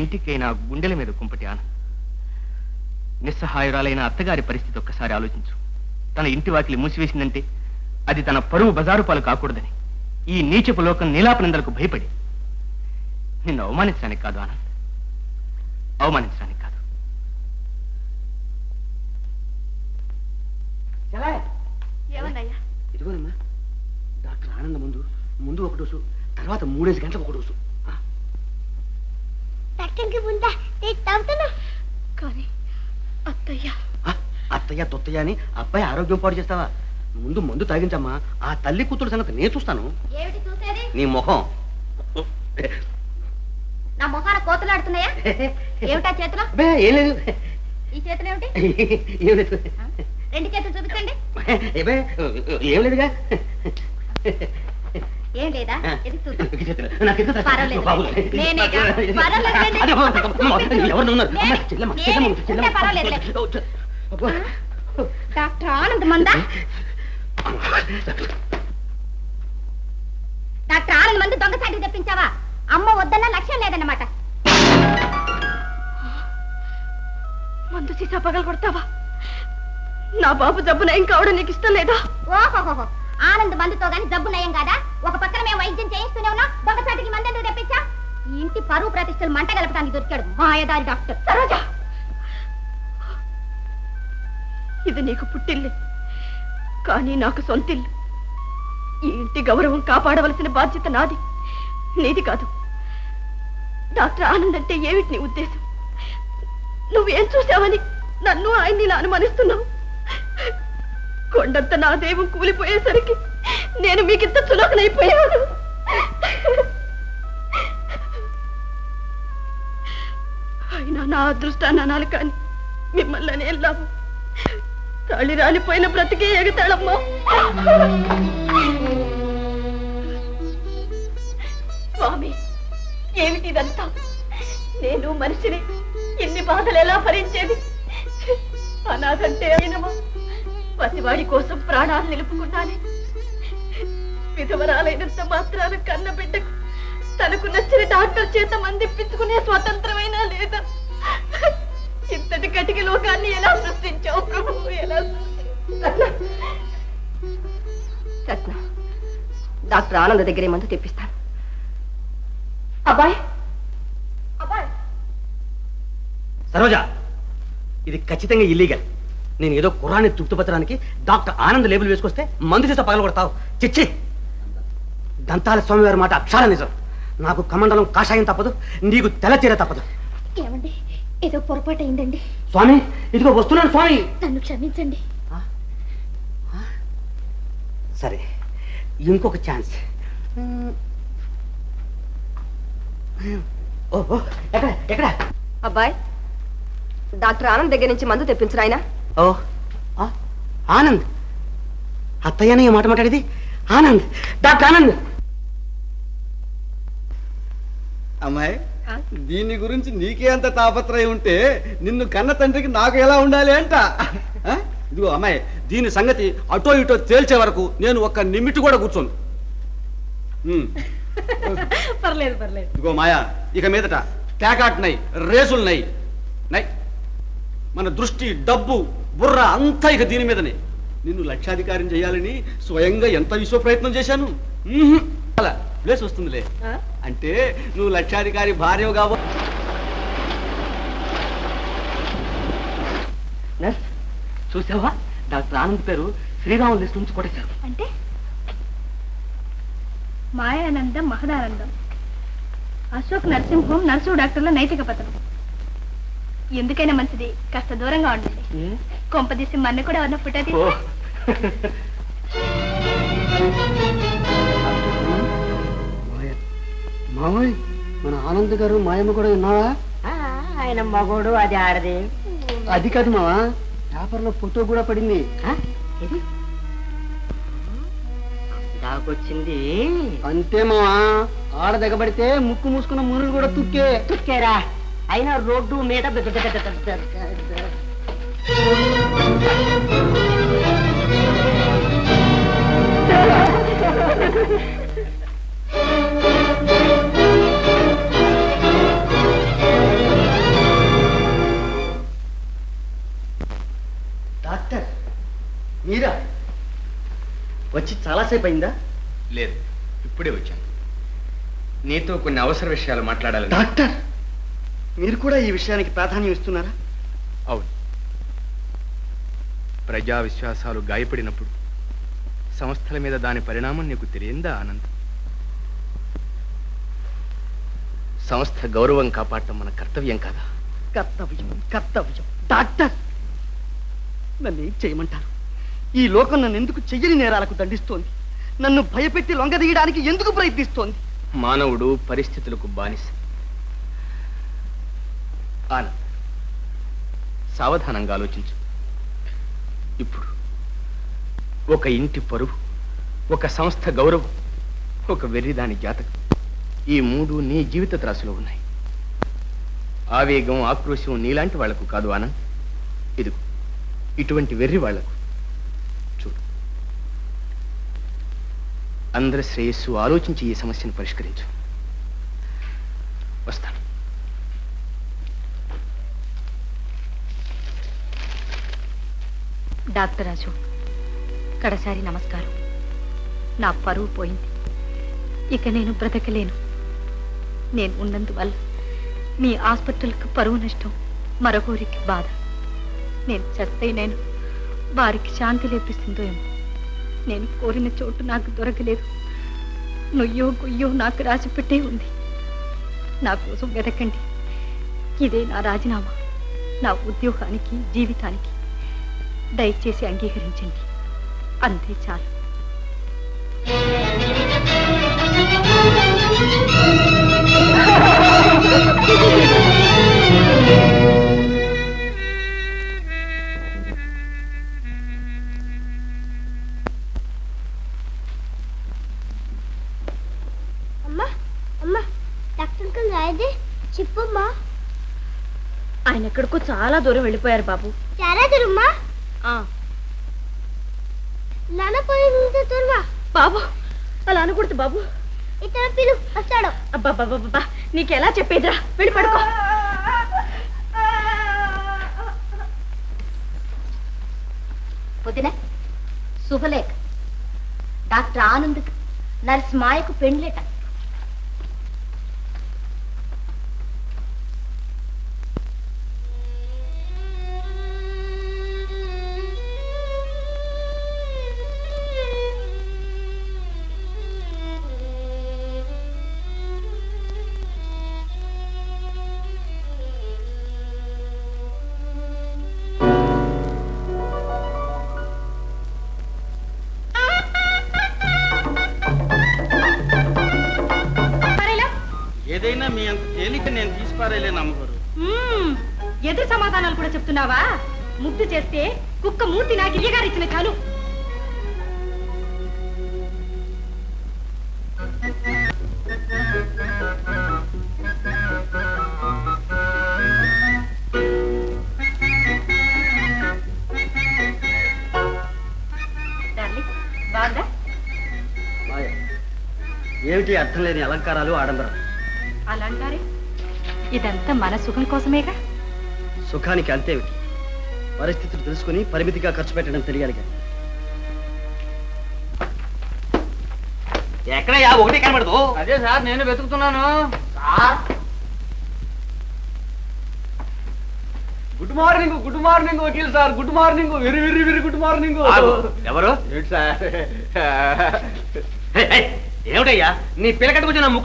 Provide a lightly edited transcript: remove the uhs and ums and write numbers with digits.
ఇంటికైనా గుండెల మీద కుంపటి ఆనంద్. నిస్సహాయురాలైన అత్తగారి పరిస్థితి ఒక్కసారి ఆలోచించు. తన ఇంటి వాకిలి మూసివేసిందంటే అది తన పరువు బజారు పాలు కాకూడదని ఈ నీచపు లోకం నీలాపనిందలకు భయపడి నిన్ను అవమానించడానికి కాదు ఆనంద్, అవమానించడానికి కాదు. ఇదిగోనమ్మా డాక్టర్ ఆనంద్ ముందు ముందు ఒక డోసు, తర్వాత 3 గంటలకు ఒక డోసు. కానీ అత్తయ్య తొత్తయ్య అని అబ్బాయి ఆరోగ్యం పాడు చేస్తావా? ముందు మందు తాగించమ్మా. ఆ తల్లి కూతురు సంగతి నేను చూస్తాను. నీ ముఖం. నా ముఖాన కోతులాడుతున్నాయా? ఏమిటా చేతిలో? ఏం లేదు. ఈ చేతులు ఏమిటి? ఏం లేదు. 2 చేతులు చూపించండి. ఏం లేదుగా. ఏం లేదా? ఇది చూద్దాం. డాక్టర్ ఆనంద్ మందా? డాక్టర్ ఆనంద్ మంది దొంగసాటికి తెప్పించావా? అమ్మ వద్దన్న లక్ష్యం లేదన్నమాట. మందు సీసా పగలు కొడతావా? నా బాబు జబ్బు నయం కావడం నీకు ఇష్టం లేదా? ఓహోహో, ఆనంద్ మందుతో గాని జబ్బు నయం కాదా? ఒక పక్కన మేము వైద్యం చేయిస్తూనే ఉన్నా, దొంగసాటికి మందు ఎందుకు తెప్పించా? ఈ ఇంటి పరువు ప్రతిష్టలు మంట గలపడానికి దొరికాడు మాయదారి డాక్టర్. సరోజా, ఇది నీకు పుట్టిల్లు, కానీ నాకు సొంతిల్లు. ఈ ఇంటి గౌరవం కాపాడవలసిన బాధ్యత నాది, నీది కాదు. డాక్టర్ ఆనంద్ అంటే ఏమిటి నీ ఉద్దేశం? నువ్వేం చూసావని నన్ను ఆయన్ని ఇలా అనుమానిస్తున్నావు? కొండంత నా దేవం కూలిపోయేసరికి నేను మీకింత చులకనైపోయాను. అయినా నా అదృష్టాన్ని అనాలి కానీ మిమ్మల్ని అని వెళ్ళాము. తాళి రాలిపోయిన బ్రతికే ఎగతాళమ్మా. స్వామి, ఏమిటిదంతా? నేను మనిషిని, ఇన్ని బాధలు ఎలా భరించేది? అనాథంటే అయినమా? పసివాడి కోసం ప్రాణాలు నిలుపుకున్నానే. విధవరాలైనంత మాత్రాన కన్న బిడ్డకు తనకు నచ్చిన డాక్టర్ చేత మందిప్పించుకునే స్వతంత్రమైనా లేదా? ఇంతటి కటికి లోకాన్ని ఎలా సృష్టించావు ప్రభు? ఎలా సత్న, డాక్టర్ ఆనంద్ దగ్గరే మందు తెప్పిస్తాను. అబ్బాయ్, అబ్బాయ్. సరోజా, ఇది ఖచ్చితంగా ఇల్లీగల్. నేను ఏదో కుర్రాన్ని తృప్తిపరచడానికి డాక్టర్ ఆనంద్ లేబుల్ వేసుకొస్తే మందు చేత పగల కొడతావు. చిచ్చి, దంతాల స్వామివారి మాట అక్షరాల నిజం. నాకు కమండలం కాషాయం తప్పదు, నీకు తెల్ల చీర తప్పదు. ఏమండి, ఏదో పొరపాటు అయిందండి. స్వామి, ఇదిగో వస్తున్నాను స్వామి. నన్ను క్షమించండి. సరే, ఇంకొక ఛాన్స్. ఓహో, ఎక్కడ ఎక్కడ? అబ్బాయ్, డాక్టర్ ఆనంద్ దగ్గర నుంచి మందు తెప్పించరు ఆయన. ఓ ఆనంద్, అత్తయ్యనే ఈ మాట మాట్లాడేది. ఆనంద్, డాక్టర్ ఆనంద్. అమ్మాయి, దీని గురించి నీకే అంత తాపత్రయం ఉంటే నిన్ను కన్న తండ్రికి నాకు ఎలా ఉండాలి అంట. ఇదిగో అమ్మాయి, దీని సంగతి అటో ఇటో తేల్చే వరకు నేను ఒక్క నిమిటి కూడా కూర్చోను. పర్లేదు పర్లేదు. ఇదిగో మాయా, ఇక మీదట ప్యాకాట్ రేసులు నై. మన దృష్టి, డబ్బు, బుర్ర అంతా ఇక దీని మీదనే. నిన్ను లక్షాధికారం చేయాలని స్వయంగా ఎంత విశ్వ ప్రయత్నం చేశాను. అలా ప్లేస్ వస్తుందిలే. అంటే నువ్వు లక్షాధికారి భార్య కాబో. చూసావా, డాక్టర్ ఆనంద్ పేరు శ్రీరాములు లిస్ట్ నుంచి కొట్టేశారు. అంటే మాయానందం, మహదానందం, అశోక్ నరసింహం, నర్సు డాక్టర్ల నైతిక పత్రం. ఎందుకైనా మంచిది కాస్త దూరంగా ఉండండి. కొంపదీసి మన్న కూడా ఉన్న ఫోటో తీసి. మామయ్య, మన ఆనంద్ గారు మాయమ్మ కూడా ఉన్నావా? ఆయన మగోడు, అది ఆడది. అది కాదు మావా, పేపర్లో ఫోటో కూడా పడింది. దాకొచ్చింది అంతే మావా, ఆడ దిగబడితే ముక్కు మూసుకున్న మునులు కూడా తుక్కేరా. అయినా రోడ్డు మీద వచ్చి చాలాసేపు అయిందా? లేదు, ఇప్పుడే వచ్చాను. నీతో కొన్ని అవసర విషయాలు మాట్లాడాలి. డాక్టర్, మీరు కూడా ఈ విషయానికి ప్రాధాన్యం ఇస్తున్నారా? అవును. ప్రజా విశ్వాసాలు గాయపడినప్పుడు సంస్థల మీద దాని పరిణామం నీకు తెలియందా ఆనంద్? సంస్థ గౌరవం కాపాడటం మన కర్తవ్యం కాదా? కర్తవ్యం, కర్తవ్యం. డాక్టర్, నన్ను ఏం చేయమంటారు? ఈ లోకం నన్ను ఎందుకు చెయ్యని నేరాలకు దండిస్తోంది? నన్ను భయపెట్టి లొంగదీయడానికి ఎందుకు ప్రయత్నిస్తోంది? మానవుడు పరిస్థితులకు బానిస. ఆనంద్, సావధానంగా ఆలోచించు. ఇప్పుడు ఒక ఇంటి పరువు, ఒక సంస్థ గౌరవం, ఒక వెర్రిదాని జాతకం, ఈ మూడు నీ జీవిత త్రాసులో ఉన్నాయి. ఆవేగం, ఆక్రోశం నీలాంటి వాళ్లకు కాదు ఆనంద్. ఇదిగో ఇటువంటి వెర్రి వాళ్లకు. చూడు, అందరి శ్రేయస్సు ఆలోచించి ఈ సమస్యను పరిష్కరించు. వస్తాను. డాక్టర్ రాజు, కడసారి నమస్కారం. నా పరువు పోయింది. ఇక నేను బ్రతకలేను. నేను ఉన్నందువల్ల మీ హాస్పిటల్కి పరువు నష్టం, మరొకరికి బాధ. నేను చస్తే నేను వారికి శాంతి లేపిస్తుందో ఏమో. నేను కోరిన చోటు నాకు దొరకలేదు. నుయ్యో గుయ్యో నాకు రాసి పెట్టే ఉంది. నా కోసం వెతకండి. ఇదే నా రాజీనామా, నా ఉద్యోగానికి, జీవితానికి. దయచేసి అంగీకరించండి, అంతే చాలు. అమ్మా అమ్మా, డాక్టర్ అంకుల్ రాయదే చెప్పమ్మా. ఆయన ఎక్కడికో చాలా దూరం వెళ్ళిపోయారు బాబు. చాలా దూరమ్మా? నాన్న పోయింది దూరమా? బాబు, అలా అనకూడదు బాబు. ఇతర పిలు వస్తాడు. అబ్బా, నీకెలా చెప్పేదిరా? వెళ్ళి పడుకో. వదిన, శుభలేఖ. డాక్టర్ ఆనంద్ నర్స్ మాయకు పెండ్లేట. ఏదైనా మీ అంత తేలిక నేను తీసుకురాలేను అమ్మగారు. ఎదురు సమాధానాలు కూడా చెప్తున్నావా? ముద్దు చేస్తే కుక్క మూతి నాకు ఇయ్యగారిచ్చిన చాలు. బాగుందా? ఏమిటి అర్థం లేని అలంకారాలు, ఆడంబరాలు? అలాంటారే, ఇదంతా మన సుఖం కోసమేగా. సుఖానికి అంతేమిటి? పరిస్థితులు తెలుసుకుని పరిమితిగా ఖర్చు పెట్టడం తెలియాలి. ఎక్కడయ్యా ఒకటి కనబడదు? అదే సార్, నేను వెతుకుతున్నాను. Good morning, good morning Vakeel sir. Good morning, very very very good morning. ఎవరు? ఏంటి సార్? ఏమిటయ్యా నీ పిల్లకట్టుకొచ్చిన ముక్కు